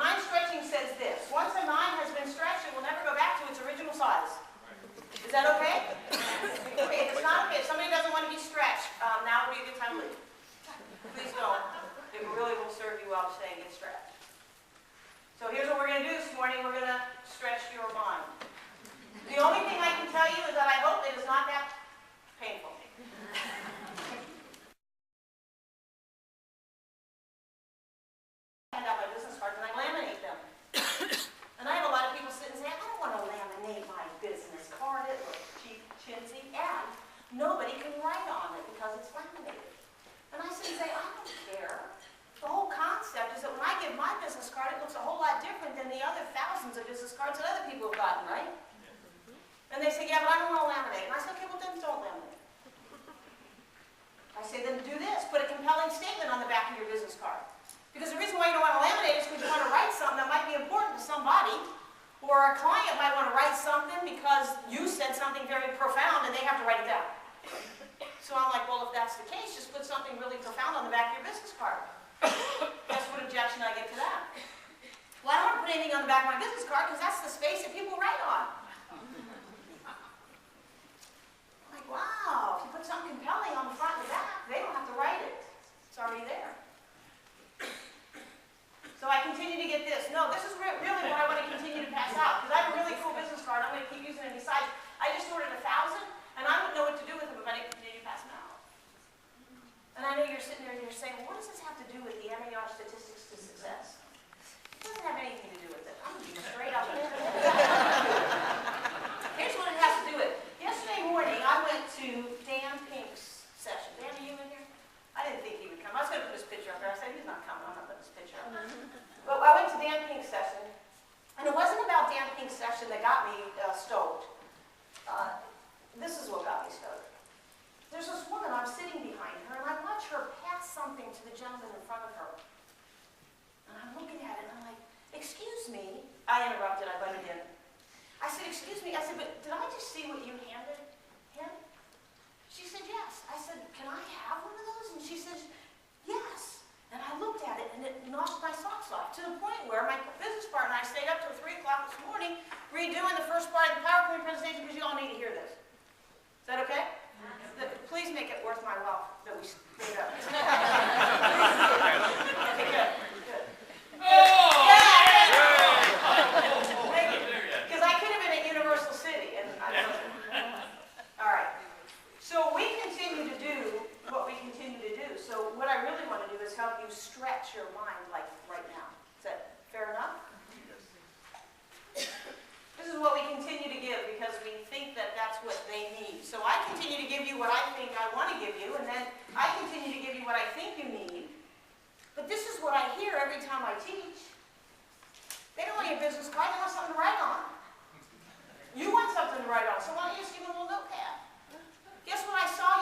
mind stretching says this. Once a mind has been stretched, it will never go back to its original size. Is that okay? Okay, if it's not okay, if somebody doesn't want to be stretched, now would be a good time to leave. Please don't. It really will serve you well to stay and get stretched. So here's what we're going to do this morning. We're going to stretch your mind. The only thing I can tell you is that I hope it is not that painful. I hand out my business cards and I laminate them. And I have a lot of people sit and say, I don't want to laminate my business card. It looks cheap, chintzy, and nobody can write on it because it's laminated. And I sit and say, I don't care. The whole concept is that when I give my business card, it looks a whole lot different than the other thousands of business cards that other people have gotten, right? And they say, yeah, but I don't want to laminate. And I say, okay, well then don't laminate. I say, then do this. Put a compelling statement on the back of your business card. Because the reason why you don't want to laminate is because you want to write something that might be important to somebody, or a client might want to write something because you said something very profound and they have to write it down. So I'm like, well, if that's the case, just put something really profound on the back of your business card. Guess what objection I get to that? Well, I don't want to put anything on the back of my business card because that's the space that people write on. I'm like, wow, if you put something compelling on the front and the back, they don't have to write it. It's already there. So I continue to get this. No, this is really what I want to continue to pass out. Because I have a really cool business card. I'm going to keep using it. Besides, I just ordered 1,000, and I wouldn't know what to do with them if I didn't continue to pass them out. And I know you're sitting there and you're saying, well, what does this have to do with the MAR statistics to success? It doesn't have anything to do with it. I'm going to be straight up. Here's what it has to do with. Yesterday morning, I went to Dan Pink's session. Dan, are you in here? I didn't think he would come. I was going to put his picture up there. I said, he's not coming. I'm not putting his picture up. But I went to Dan Pink's session, and it wasn't about Dan Pink's session that got me stoked. This is what got me stoked. There's this woman, I'm sitting behind her, and I watch her pass something to the gentleman in front of her. And I'm looking at it, and I'm like, excuse me. I interrupted, I butted in. I said, excuse me. I said, but did I just see what you handed him? She said, yes. I said, can I have one of those? And she says, yes. And I looked at it, and it knocked my socks off, to the point where my business partner and I stayed up till 3 o'clock this morning redoing the first part of the PowerPoint presentation because you all need to hear this. Is that okay? Please make it worth my while that we stayed up. Okay, good. Good. Yeah! Thank you. Because I could have been at Universal City, and I wasn't. All right. So we continue to do what we continue to do. So what I really want to do is help you stretch your mind like right now. Is that fair enough? This is what we continue to give because we think that that's what they need. So I continue to give you what I think I want to give you, and then I continue to give you what I think you need. But this is what I hear every time I teach. They don't want your business card, they want something to write on. You want something to write on, so why don't you just give them a little notepad? Guess what I saw